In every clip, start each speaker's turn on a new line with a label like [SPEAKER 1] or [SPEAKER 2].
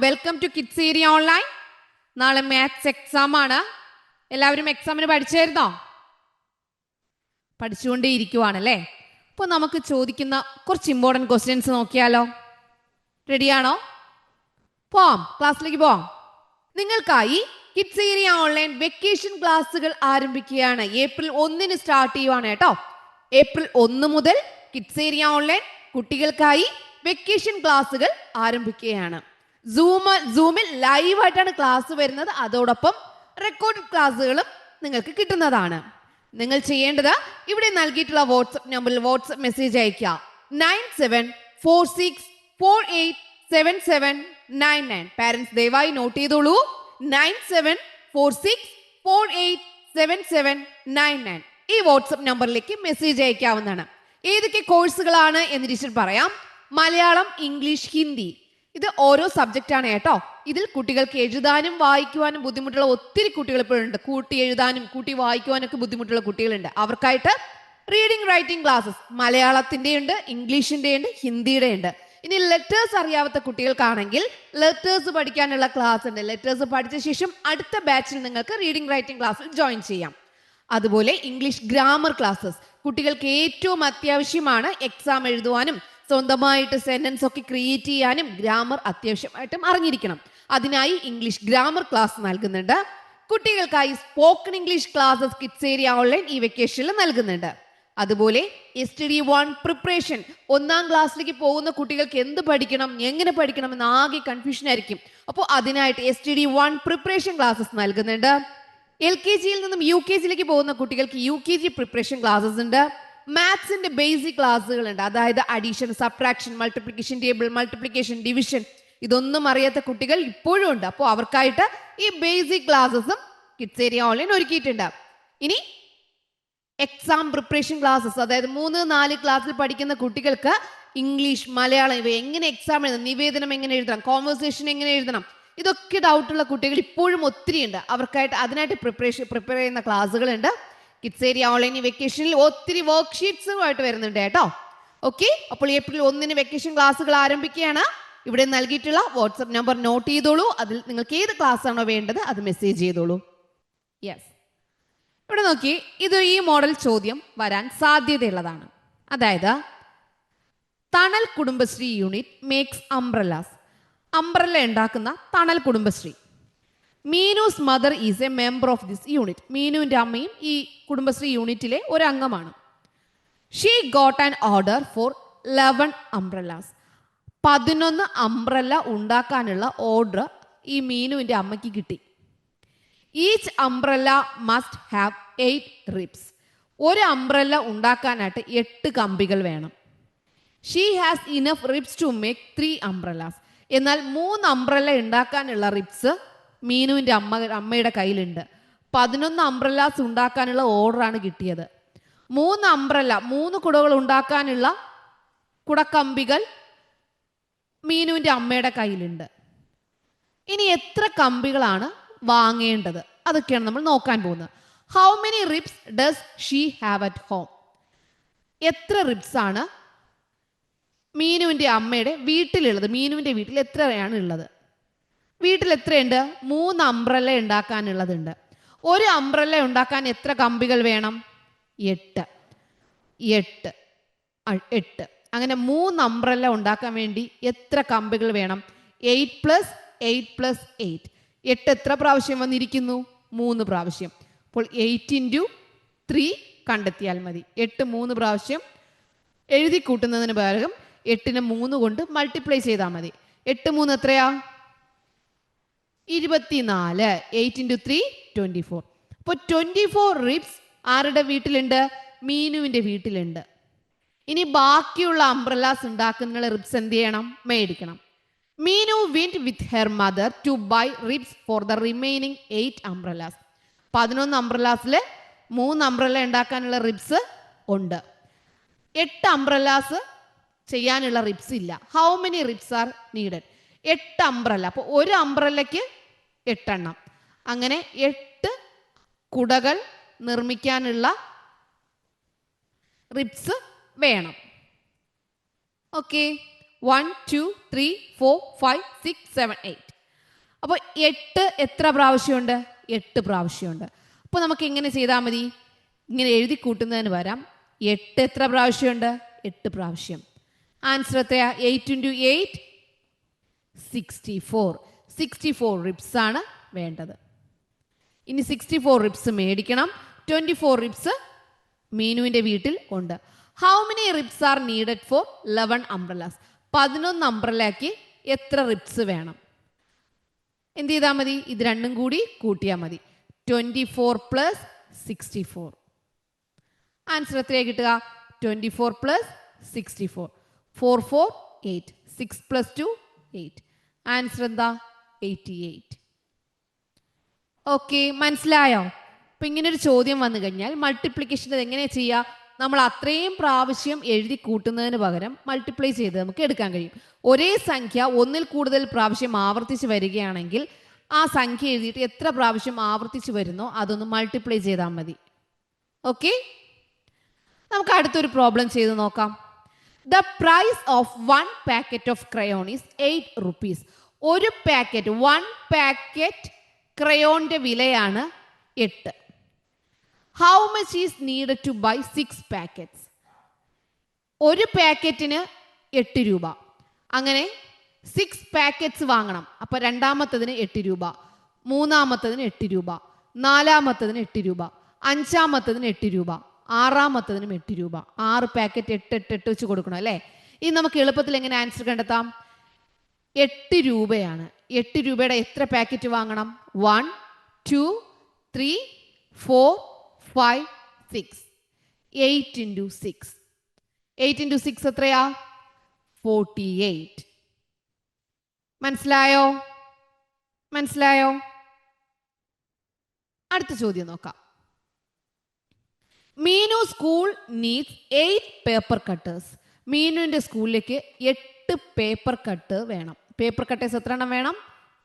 [SPEAKER 1] Welcome to Kids Area Online. നാളെ maths exam ആണ്. എല്ലാവരും എക്സാമിന് പഠിച്ചായിരുന്നോ? പഠിച്ചുകൊണ്ടേ ഇരിക്കുവാണല്ലേ. അപ്പോൾ നമുക്ക് ചോദിക്കുന്ന കുറച്ച് ഇമ്പോർട്ടൻറ്റ് ക്വസ്റ്റ്യൻസ് നോക്കിയാലോ? റെഡിയാണോ? പോവാം, ക്ലാസ്സിലേക്ക് പോവാം. നിങ്ങൾക്കായി കിഡ്സ് ഏരിയ ഓൺലൈൻ വെക്കേഷൻ ക്ലാസ്സുകൾ ആരംഭിക്കുകയാണ്. ഏപ്രിൽ 1 സ്റ്റാർട്ട് ചെയ്യുവാണ് കേട്ടോ. ഏപ്രിൽ 1 മുതൽ കിഡ്സ് ഏരിയ ഓൺലൈൻ കുട്ടികൾക്കായി വെക്കേഷൻ ക്ലാസ്സുകൾ ആരംഭിക്കുകയാണ്. സൂമിൽ ലൈവായിട്ടാണ് ക്ലാസ് വരുന്നത്. അതോടൊപ്പം റെക്കോർഡ് ക്ലാസ്സുകളും നിങ്ങൾക്ക് കിട്ടുന്നതാണ്. നിങ്ങൾ ചെയ്യേണ്ടത് ഇവിടെ നൽകിയിട്ടുള്ള വാട്സ്ആപ്പ് നമ്പറിൽ വാട്സ്ആപ്പ് മെസ്സേജ് അയക്കുക. 9746487799. പാരന്റ്സ് ദയവായി നോട്ട് ചെയ്തോളൂ. 9746487799. ഈ വാട്സ്ആപ്പ് നമ്പറിലേക്ക് മെസ്സേജ് അയക്കാവുന്നതാണ്. ഏതൊക്കെ കോഴ്സുകളാണ് എന്ന് ടീച്ചർ പറയാം. മലയാളം, ഇംഗ്ലീഷ്, ഹിന്ദി, ഇത് ഓരോ സബ്ജക്റ്റ് ആണ് കേട്ടോ. ഇതിൽ കുട്ടികൾക്ക് എഴുതാനും വായിക്കുവാനും ബുദ്ധിമുട്ടുള്ള ഒത്തിരി കുട്ടികൾ ഇപ്പോഴുണ്ട്. കൂട്ടി എഴുതാനും കൂട്ടി വായിക്കുവാനൊക്കെ ബുദ്ധിമുട്ടുള്ള കുട്ടികളുണ്ട്. അവർക്കായിട്ട് റീഡിംഗ് റൈറ്റിംഗ് ക്ലാസ്സസ് മലയാളത്തിന്റെ ഉണ്ട്, ഇംഗ്ലീഷിന്റെ ഉണ്ട്, ഹിന്ദിയുടെ ഉണ്ട്. ഇനി ലെറ്റേഴ്സ് അറിയാത്ത കുട്ടികൾക്കാണെങ്കിൽ ലെറ്റേഴ്സ് പഠിക്കാനുള്ള ക്ലാസ് ഉണ്ട്. ലെറ്റേഴ്സ് പഠിച്ച ശേഷം അടുത്ത ബാച്ചിൽ നിങ്ങൾക്ക് റീഡിംഗ് റൈറ്റിംഗ് ക്ലാസ്സിൽ ജോയിൻ ചെയ്യാം. അതുപോലെ ഇംഗ്ലീഷ് ഗ്രാമർ ക്ലാസ്സസ് കുട്ടികൾക്ക് ഏറ്റവും അത്യാവശ്യമാണ്. എക്സാം എഴുതുവാനും സ്വന്തമായിട്ട് സെന്റൻസ് ഒക്കെ ക്രിയേറ്റ് ചെയ്യാനും ഗ്രാമർ അത്യാവശ്യമായിട്ടും അറിഞ്ഞിരിക്കണം. അതിനായി ഇംഗ്ലീഷ് ഗ്രാമർ ക്ലാസ് നൽകുന്നുണ്ട്. കുട്ടികൾക്കായി spoken English classes kids Area online ഈ വെക്കേഷനിൽ നൽകുന്നുണ്ട്. അതുപോലെ STD1 പ്രിപ്പറേഷൻ, 1ാം ക്ലാസ്സിലേക്ക് പോകുന്ന കുട്ടികൾക്ക് എന്ത് പഠിക്കണം, എങ്ങനെ പഠിക്കണം എന്ന് ആകെ കൺഫ്യൂഷൻ ആയിരിക്കും. അപ്പോൾ അതിനായിട്ട് STD1 പ്രിപ്പറേഷൻ ക്ലാസ്സസ് നൽകുന്നുണ്ട്. LKGയിൽ നിന്നും UKGയിലേക്ക് പോകുന്ന കുട്ടികൾക്ക് UKG പ്രിപ്പറേഷൻ ക്ലാസ്സസ് ഉണ്ട്. മാത്സിന്റെ ബേസിക് ക്ലാസ്സുകൾ ഉണ്ട്. അതായത് addition, subtraction, multiplication table, multiplication, division, ഇതൊന്നും അറിയാത്ത കുട്ടികൾ ഇപ്പോഴും ഉണ്ട്. അപ്പോൾ അവർക്കായിട്ട് ഈ ബേസിക് ക്ലാസ്സസും കിഡ്സ് ഏരിയ ഓൺലൈൻ ഒരുക്കിയിട്ടുണ്ട്. ഇനി എക്സാം പ്രിപ്പറേഷൻ ക്ലാസ്സസ്, അതായത് 3, 4 ക്ലാസ്സിൽ പഠിക്കുന്ന കുട്ടികൾക്ക് ഇംഗ്ലീഷ്, മലയാളം ഇവ എങ്ങനെ എക്സാം എഴുതണം, നിവേദനം എങ്ങനെ എഴുതണം, കോൺവെർസേഷൻ എങ്ങനെ എഴുതണം, ഇതൊക്കെ ഡൗട്ടുള്ള കുട്ടികൾ ഇപ്പോഴും ഒത്തിരി ഉണ്ട്. അവർക്കായിട്ട് അതിനായിട്ട് പ്രിപ്പയർ ചെയ്യുന്ന ക്ലാസ്സുകളുണ്ട്. കിഡ്സ് ഏരിയ ഓൺലൈൻ വെക്കേഷനിൽ ഒത്തിരി വർക്ക്ഷീറ്റ്സുമായിട്ട് വരുന്നുണ്ട് കേട്ടോ. ഓക്കെ, അപ്പോൾ ഏപ്രിൽ 1 വെക്കേഷൻ ക്ലാസ്സുകൾ ആരംഭിക്കുകയാണ്. ഇവിടെ നൽകിയിട്ടുള്ള വാട്സ്ആപ്പ് നമ്പർ നോട്ട് ചെയ്തോളൂ. അതിൽ നിങ്ങൾക്ക് ഏത് ക്ലാസ് ആണോ വേണ്ടത് അത് മെസ്സേജ് ചെയ്തോളൂ. യെസ്, ഇവിടെ നോക്കി, ഇത് ഈ മോഡൽ ചോദ്യം വരാൻ സാധ്യതയുള്ളതാണ്. അതായത് Thanal Kudumbashree unit makes umbrellas. Umbrella ഉണ്ടാക്കുന്ന Thanal Kudumbashree. Meenu's mother is a member of this unit. മീനുവിൻ്റെ അമ്മയും ഈ കുടുംബശ്രീ യൂണിറ്റിലെ ഒരു അംഗമാണ്. She got an order for 11 umbrellas. 11 umbrella ഉണ്ടാക്കാനുള്ള ഓർഡർ ഈ മീനുവിൻ്റെ അമ്മയ്ക്ക് കിട്ടി. Each umbrella must have 8 ribs. ഒരു അംബ്രല്ല ഉണ്ടാക്കാനായിട്ട് 8 കമ്പികൾ വേണം. She has enough ribs to make 3 umbrellas. എന്നാൽ 3 അംബ്രല്ല ഉണ്ടാക്കാനുള്ള റിബ്സ് മീനുവിൻ്റെ അമ്മയുടെ കയ്യിലുണ്ട്. 11 അംബ്രല്ലാസ് ഉണ്ടാക്കാനുള്ള ഓർഡറാണ് കിട്ടിയത്. 3 അംബ്രല്ല, 3 കുടകൾ ഉണ്ടാക്കാനുള്ള കുടക്കമ്പികൾ മീനുവിൻ്റെ അമ്മയുടെ കയ്യിലുണ്ട്. ഇനി എത്ര കമ്പികളാണ് വാങ്ങേണ്ടത്, അതൊക്കെയാണ് നമ്മൾ നോക്കാൻ പോകുന്നത്. How many ribs does she have at home? എത്ര റിബ്സ് ആണ് മീനുവിൻ്റെ അമ്മയുടെ വീട്ടിലുള്ളത്? മീനുവിൻ്റെ വീട്ടിൽ എത്രയാണ് ഉള്ളത്? വീട്ടിൽ എത്രയുണ്ട്? 3 അംബ്രല്ല ഉണ്ടാക്കാനുള്ളതുണ്ട്. ഒരു അംബ്രല്ല ഉണ്ടാക്കാൻ എത്ര കമ്പികൾ വേണം? 8. അങ്ങനെ 3 അംബ്രല്ല ഉണ്ടാക്കാൻ വേണ്ടി എത്ര കമ്പികൾ വേണം? 8 + 8 + 8. 8 എത്ര പ്രാവശ്യം വന്നിരിക്കുന്നു? 3 പ്രാവശ്യം. അപ്പോൾ 8 × 3 കണ്ടെത്തിയാൽ മതി. 8 3 പ്രാവശ്യം എഴുതി കൂട്ടുന്നതിന് പകരം 8നെ 3 കൊണ്ട് മൾട്ടിപ്ലൈ ചെയ്താൽ മതി. 8 3 എത്രയാ? 24. 8 × 3 24. അപ്പോൾ 24 റിബ്സ് ആരുടെ വീട്ടിലുണ്ട്? മീനുവിൻ്റെ വീട്ടിലുണ്ട്. ഇനി ബാക്കിയുള്ള അംബ്രല്ലാസ് ഉണ്ടാക്കുന്ന റിബ്സ് എന്ത് ചെയ്യണം? മേടിക്കണം. Meenu went with her mother to buy ribs for the remaining 8 umbrellas. 11 അംബ്രല്ലാസിൽ 3 അംബ്രല്ല ഉണ്ടാക്കാനുള്ള റിബ്സ് ഉണ്ട്. 8 അംബ്രല്ലാസ് ചെയ്യാനുള്ള റിബ്സ് ഇല്ല. How many ribs are needed? 8 umbrella. അപ്പോൾ ഒരു അംബ്രല്ലയ്ക്ക് 8 എണ്ണം. അങ്ങനെ 8 കുടകൾ നിർമ്മിക്കാനുള്ള റിബ്സ് വേണം. ഓക്കെ, 1 2 3 4 5 6 7 8. അപ്പോൾ 8 എത്ര പ്രാവശ്യമുണ്ട്? 8 പ്രാവശ്യമുണ്ട്. അപ്പോൾ നമുക്ക് എങ്ങനെ ചെയ്താൽ മതി? ഇങ്ങനെ എഴുതി കൂട്ടുന്നതിന് പകരം 8 എത്ര പ്രാവശ്യമുണ്ട്? 8 പ്രാവശ്യം. ആൻസർ എത്രയാ? 8 × 8 64. 64 റിബ്സ് ആണ് വേണ്ടത്. ഇനി 64 റിബ്സ് മേടിക്കണം. 24 റിബ്സ് മീനുവിൻ്റെ വീട്ടിൽ ഉണ്ട്. How many ribs are needed for 11 umbrellas? 11 അംബ്രല്ലയ്ക്ക് എത്ര റിബ്സ് വേണം? എന്ത് ചെയ്താൽ മതി? ഇത് രണ്ടും കൂടി കൂട്ടിയാൽ മതി. 24 + 64. ആൻസർ എത്രയാണ് കിട്ടുക? 24 + 64. 4 4 8. 6 + 2 8. ആൻസർ എന്താ? 88. ഓക്കെ, മനസ്സിലായോ? അപ്പം ഇങ്ങനൊരു ചോദ്യം വന്നു കഴിഞ്ഞാൽ മൾട്ടിപ്ലിക്കേഷൻ എങ്ങനെയാണ് ചെയ്യുക? നമ്മൾ അത്രയും പ്രാവശ്യം എഴുതി കൂട്ടുന്നതിന് പകരം മൾട്ടിപ്ലൈ ചെയ്ത് നമുക്ക് എടുക്കാൻ കഴിയും. ഒരേ സംഖ്യ ഒന്നിൽ കൂടുതൽ പ്രാവശ്യം ആവർത്തിച്ച് വരികയാണെങ്കിൽ ആ സംഖ്യ എഴുതിയിട്ട് എത്ര പ്രാവശ്യം ആവർത്തിച്ച് വരുന്നോ അതൊന്ന് മൾട്ടിപ്ലൈ ചെയ്താൽ മതി. ഓക്കെ, നമുക്ക് അടുത്തൊരു പ്രോബ്ലം ചെയ്ത് നോക്കാം. The price of 1 packet of crayon is 8 rupees. ഒരു പാക്കറ്റ് 1 പാക്കറ്റ് ക്രയോണിൻ്റെ വിലയാണ് 8. How much is needed to buy 6 packets? ഒരു പാക്കറ്റിന് 8 രൂപ. അങ്ങനെ 6 പാക്കറ്റ്സ് വാങ്ങണം. അപ്പോൾ രണ്ടാമത്തതിന് 8 രൂപ, മൂന്നാമത്തതിന് 8 രൂപ, നാലാമത്തതിന് 8 രൂപ, അഞ്ചാമത്തതിന് 8 രൂപ, ആറാമത്തതിനും 8 രൂപ. 6 പാക്കറ്റ് 8 8 8 വെച്ച് കൊടുക്കണം അല്ലേ? ഇനി നമുക്ക് എളുപ്പത്തിൽ എങ്ങനെ ആൻസർ കണ്ടെത്താം? 8 രൂപയാണ്. 8 രൂപയുടെ എത്ര പാക്കറ്റ് വാങ്ങണം? 1 2 3 4 5 6. 8 × 6. 8 × 6 എത്രയാ? 48. മനസ്സിലായോ? മനസ്സിലായോ? അടുത്ത ചോദ്യം നോക്കാം. Meenu school needs 8 paper cutters. മീനുവിൻ്റെ സ്കൂളിലേക്ക് 8 പേപ്പർ കട്ട് വേണം. പേപ്പർ കട്ടേഴ്സ് എത്ര എണ്ണം വേണം?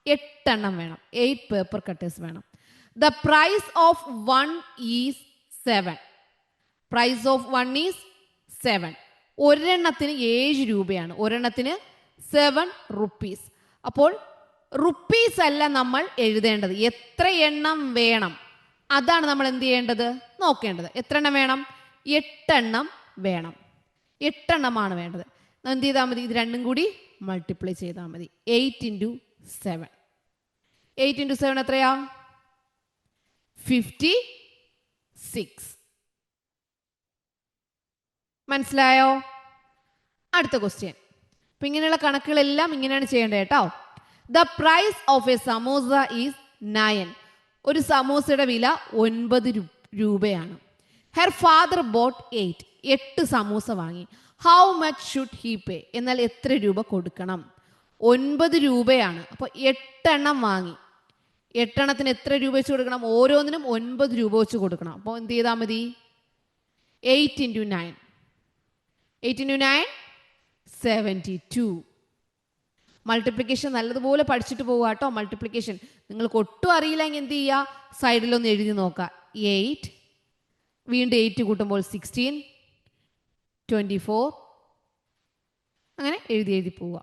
[SPEAKER 1] 8 എണ്ണം വേണം. 8 പേപ്പർ കട്ടേഴ്സ് വേണം. The price of 1 is 7. Price of 1 is 7. ഒരെണ്ണത്തിന് 7 രൂപയാണ്. ഒരെണ്ണത്തിന് 7 rupees. അപ്പോൾ റുപ്പീസ് അല്ല നമ്മൾ എഴുതേണ്ടത്, എത്ര എണ്ണം വേണം അതാണ് നമ്മൾ എന്ത് ചെയ്യേണ്ടത്? നോക്കേണ്ടത്. എത്ര എണ്ണം വേണം? 8 എണ്ണം വേണം. 8 എണ്ണമാണ് വേണ്ടത്. എന്ത് ചെയ്താൽ മതി? ഇത് രണ്ടും കൂടി മൾട്ടിപ്ലൈ ചെയ്താൽ മതി. 8 × 7. 8 × 7 എത്രയാ? 56. മനസ്സിലായോ? അടുത്ത ക്വസ്റ്റ്യൻ. അപ്പം ഇങ്ങനെയുള്ള കണക്കുകളെല്ലാം ഇങ്ങനെയാണ് ചെയ്യേണ്ടത് കേട്ടോ. The price of a samosa is 9. ഒരു സമോസയുടെ വില 9 രൂപയാണ്. Her father boat 8. 8 സമൂസ വാങ്ങി. ഹൗ മച്ച് ഷുഡ് ഹീ പേ? എന്നാൽ എത്ര രൂപ കൊടുക്കണം? 9 രൂപയാണ്. അപ്പോൾ 8 എണ്ണം വാങ്ങി. 8 എണ്ണത്തിന് എത്ര രൂപ വെച്ച് കൊടുക്കണം? ഓരോന്നിനും 9 രൂപ വെച്ച് കൊടുക്കണം. അപ്പോൾ എന്ത് ചെയ്താൽ മതി? 8 × 9. 8 × 9 72. മൾട്ടിപ്ലിക്കേഷൻ നല്ലതുപോലെ പഠിച്ചിട്ട് പോവുക കേട്ടോ. മൾട്ടിപ്ലിക്കേഷൻ നിങ്ങൾക്ക് ഒട്ടും അറിയില്ലെങ്കിൽ എന്ത് ചെയ്യുക? സൈഡിലൊന്ന് എഴുതി നോക്കുക. 8 വീണ്ടും 8 കൂട്ടുമ്പോൾ 16 24 അങ്ങനെ എഴുതി എഴുതി പോവുക.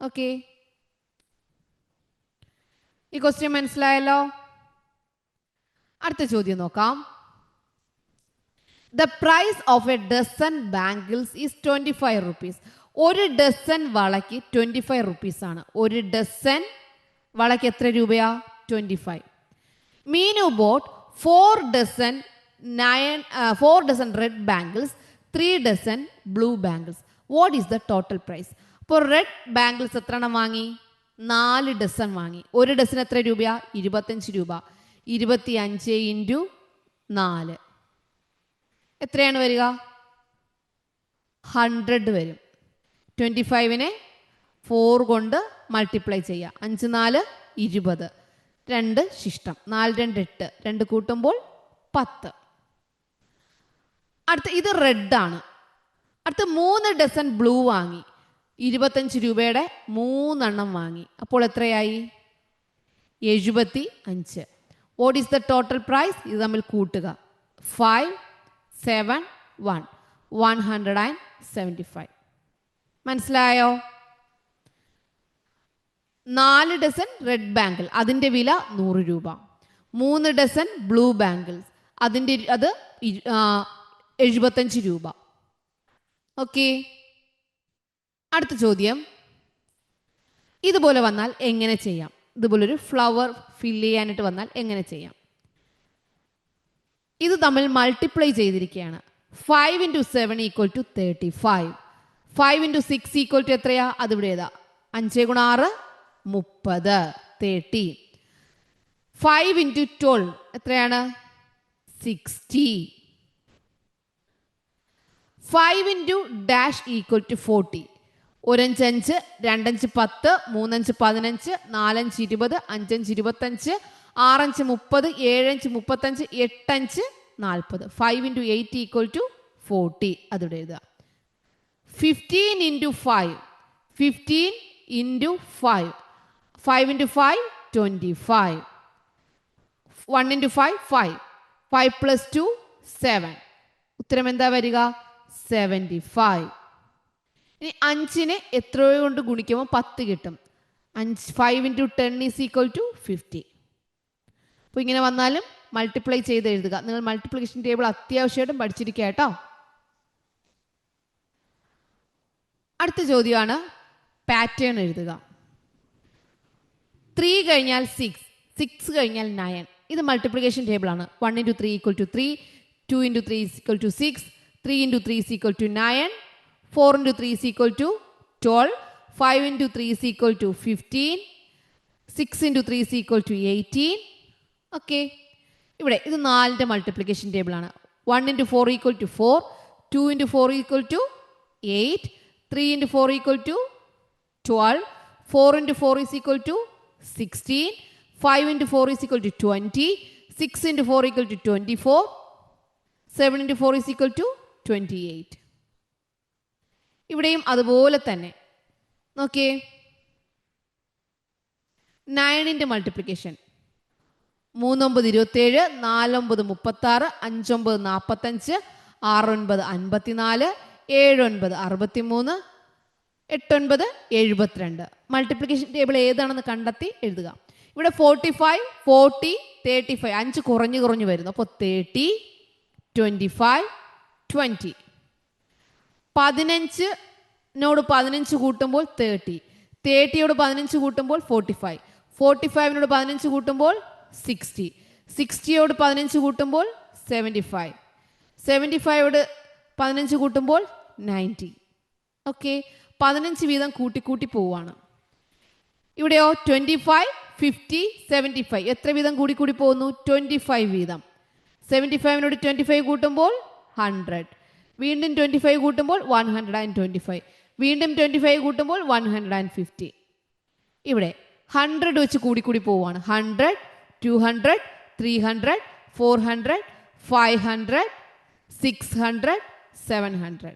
[SPEAKER 1] ഓക്കെ, ഈ ക്വസ്റ്റ്യൻ മനസ്സിലായല്ലോ? അടുത്ത ചോദ്യം നോക്കാം. The price of a dozen bangles is 25 rupees. ഒരു ഡസൻ വളയ്ക്ക് 25 rupees ആണ്. ഒരു ഡസൻ വളയ്ക്ക് എത്ര രൂപയാ? 25. Meenu bought 4 dozen red bangles, 3 dozen blue bangles. What is the total price? അപ്പോൾ റെഡ് ബാംഗിൾസ് എത്ര എണ്ണം വാങ്ങി? 4 ഡസൻ വാങ്ങി. ഒരു ഡസൻ എത്ര രൂപയാ? 25 രൂപ. 25 × 4 എത്രയാണ് വരിക? 100 വരും. 25നെ 4 കൊണ്ട് മൾട്ടിപ്ലൈ ചെയ്യുക. 5 4 20. 2 ശിഷ്ടം. 4 2 8. 2 കൂട്ടുമ്പോൾ 10. അടുത്ത ഇത് റെഡ് ആണ്. അടുത്ത 3 ഡസൻ ബ്ലൂ വാങ്ങി. 25 രൂപയുടെ 3 എണ്ണം വാങ്ങി. അപ്പോൾ എത്രയായി? 75. What is the total price? ഇത് തമ്മിൽ കൂട്ടുക. 5 7 1 175. മനസ്സിലായോ? 4 ഡസൻ റെഡ് ബാങ്കിൾ, അതിൻ്റെ വില 100 രൂപ. 3 ഡസൻ ബ്ലൂ ബാങ്കിൾസ്, അത് 75 രൂപ. ഓക്കെ. അടുത്ത ചോദ്യം, ഇതുപോലെ വന്നാൽ എങ്ങനെ ചെയ്യാം? ഇതുപോലൊരു ഫ്ലവർ ഫില്ല് ചെയ്യാനായിട്ട് വന്നാൽ എങ്ങനെ ചെയ്യാം? ഇത് തമ്മിൽ മൾട്ടിപ്ലൈ ചെയ്തിരിക്കുകയാണ്. 5 × 7 = 35. 5 × 6 = എത്രയാ? അതിവിടെ ഏതാ? 5 × 6 30, 30. 5 × 12 എത്രയാണ്? 60. 5 × dash = 40. 1 5 5, 2 5 10, 3 5 15, 4 5 20, 5 5 25, 6 5 30, 7 5 35, 8 5 40. 5 × 8 = 40. അതിവിടെ എഴുതുക. 15 × 5. 15 × 5. 5 × 5 25. 1 × 5 5. 5 + 2 7. ഉത്തരം എന്താ വരിക? 75. ഇനി 5നെ എത്രയോ കൊണ്ട് ഗുണിക്കുമ്പോൾ 10 കിട്ടും. 5 × 10 = 50. അപ്പോൾ ഇങ്ങനെ വന്നാലും മൾട്ടിപ്ലൈ ചെയ്ത് എഴുതുക. നിങ്ങൾ മൾട്ടിപ്ലിക്കേഷൻ ടേബിൾ അത്യാവശ്യമായിട്ടും പഠിച്ചിരിക്കുക കേട്ടോ. അടുത്ത ചോദ്യമാണ് പാറ്റേൺ എഴുതുക. 3 കഴിഞ്ഞാൽ 6, 6 കഴിഞ്ഞാൽ 9. ഇത് മൾട്ടിപ്ലിക്കേഷൻ ടേബിളാണ്. 1 × 3 = 3, 2 × 3 = 6, 3 × 3 = 9, 4 × 3 = 12, 5 × 3 = 15, 6 × 3 = 18. ഓക്കെ. ഇവിടെ ഇത് 4ന്റെ മൾട്ടിപ്ലിക്കേഷൻ ടേബിളാണ്. 1 × 4 = 4, 2 × 4 = 8, 3 × 4 = 12, 4 × 4 = 16, 5 × 4 = 20, 6 × 4 = 24, 7 × 4 = 28. ഇവിടെയും അതുപോലെ തന്നെ നോക്കിയേ. 9ന്റെ മൾട്ടിപ്ലിക്കേഷൻ 3 9 27, 4 9 36, 5 9 45, 6 9 54, 7 9 63, 8 9 72. മൾട്ടിപ്ലിക്കേഷൻ ടേബിൾ ഏതാണെന്ന് കണ്ടെത്തി എഴുതുക. ഇവിടെ 45, 40, 35, 5 കുറഞ്ഞു കുറഞ്ഞു വരുന്നു. അപ്പോൾ 30, 25, 20. 15നോട് 15 കൂട്ടുമ്പോൾ 30, 30യോട് 15 കൂട്ടുമ്പോൾ 45, 45നോട് 15 കൂട്ടുമ്പോൾ 60, 60യോട് 15 കൂട്ടുമ്പോൾ 75, 75യോട് 15 കൂട്ടുമ്പോൾ 90. ഓക്കെ. 15 വീതം കൂട്ടി പോവുകയാണ്. ഇവിടെയോ 25, 50, 75 എത്ര വീതം കൂടി പോകുന്നു? 25 വീതം. 75നോട് 25 കൂട്ടുമ്പോൾ 100, വീണ്ടും 25 കൂട്ടുമ്പോൾ 125, വീണ്ടും 25 കൂട്ടുമ്പോൾ 150. ഇവിടെ 100 വെച്ച് കൂടി പോവുകയാണ്. 100, 200, 300, 400, 500, 600, 700.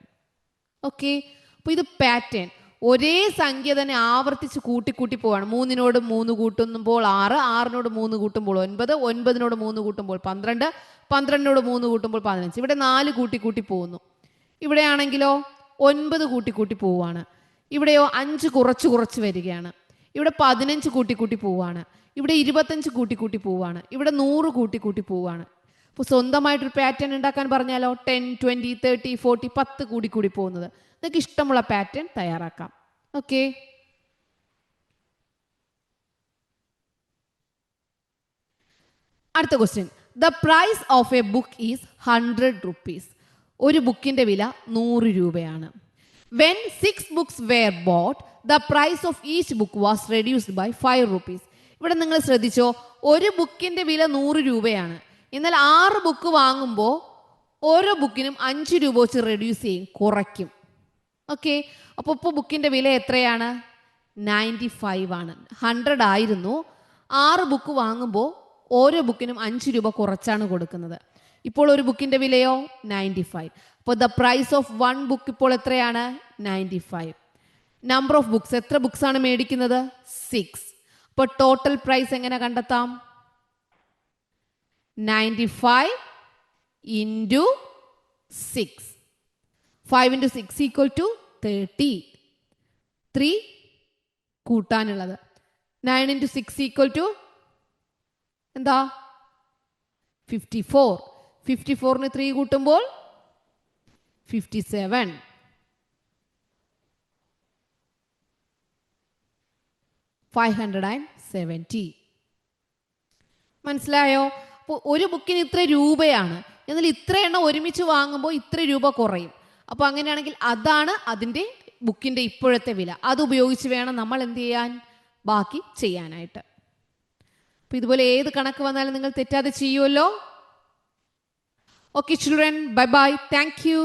[SPEAKER 1] ഓക്കെ. അപ്പോൾ ഇത് പാറ്റേൺ. ഒരേ സംഖ്യ തന്നെ ആവർത്തിച്ച് കൂട്ടി പോവാണ്. 3നോട് 3 കൂട്ടുമ്പോൾ 6, 6നോട് 3 കൂട്ടുമ്പോൾ 9, 9നോട് 3 കൂട്ടുമ്പോൾ 12, 12നോട് 3 കൂട്ടുമ്പോൾ 15. ഇവിടെ 4 കൂട്ടി പോകുന്നു. ഇവിടെയാണെങ്കിലോ 9 കൂട്ടി പോവുകയാണ്. ഇവിടെയോ 5 കുറച്ച് വരികയാണ്. ഇവിടെ 15 കൂട്ടി പോവുകയാണ്. ഇവിടെ 25 കൂട്ടി പോവുകയാണ്. ഇവിടെ 100 കൂട്ടി പോവുകയാണ്. അപ്പോൾ സ്വന്തമായിട്ടൊരു പാറ്റേൺ ഉണ്ടാക്കാൻ പറഞ്ഞാലോ 10, 20, 30, 40, 10 കൂടി പോകുന്നത്. നിങ്ങൾക്ക് ഇഷ്ടമുള്ള പാറ്റേൺ തയ്യാറാക്കാം. ഓക്കെ. അടുത്ത question. The price of a book is 100 rupees. ഒരു ബുക്കിന്റെ വില 100 രൂപയാണ്. When 6 books were bought, the price of each book was reduced by 5 rupees. ഇവിടെ നിങ്ങൾ ശ്രദ്ധിച്ചോ, ഒരു ബുക്കിന്റെ വില 100 രൂപയാണ്. എന്നാൽ 6 ബുക്ക് വാങ്ങുമ്പോൾ ഓരോ ബുക്കിനും 5 രൂപ വെച്ച് റെഡ്യൂസ് ചെയ്യും, കുറയ്ക്കും. ഓക്കെ. അപ്പോൾ ഇപ്പോൾ ബുക്കിന്റെ വില എത്രയാണ്? 95 ആണ്. 100 ആയിരുന്നു. 6 ബുക്ക് വാങ്ങുമ്പോൾ ഓരോ ബുക്കിനും 5 രൂപ കുറച്ചാണ് കൊടുക്കുന്നത്. ഇപ്പോൾ ഒരു ബുക്കിന്റെ വിലയോ 95. അപ്പോൾ ദ പ്രൈസ് ഓഫ് 1 ബുക്ക് ഇപ്പോൾ എത്രയാണ്? 95. നമ്പർ ഓഫ് ബുക്സ്, എത്ര ബുക്സ് ആണ് മേടിക്കുന്നത്? 6. അപ്പോൾ ടോട്ടൽ പ്രൈസ് എങ്ങനെ കണ്ടെത്താം? 95 into 6. 5 into 6 equal to 30. 3 കൂട്ടാനുള്ളത് 9 into 6 equal to എന്താ 54. 54ന് 3 കൂട്ടുമ്പോൾ 57. $570. മനസ്സിലായോ? അപ്പോൾ ഒരു ബുക്കിന് ഇത്ര രൂപയാണ്, എന്നാൽ ഇത്ര എണ്ണം ഒരുമിച്ച് വാങ്ങുമ്പോൾ ഇത്ര രൂപ കുറയും. അപ്പോൾ അങ്ങനെയാണെങ്കിൽ അതാണ് അതിൻ്റെ ബുക്കിൻ്റെ ഇപ്പോഴത്തെ വില. അത് ഉപയോഗിച്ച് വേണം നമ്മൾ എന്ത് ചെയ്യാൻ, ബാക്കി ചെയ്യാനായിട്ട്. അപ്പോൾ ഇതുപോലെ ഏത് കണക്ക് വന്നാലും നിങ്ങൾ തെറ്റാതെ ചെയ്യുമല്ലോ. Okay children, bye bye, thank you.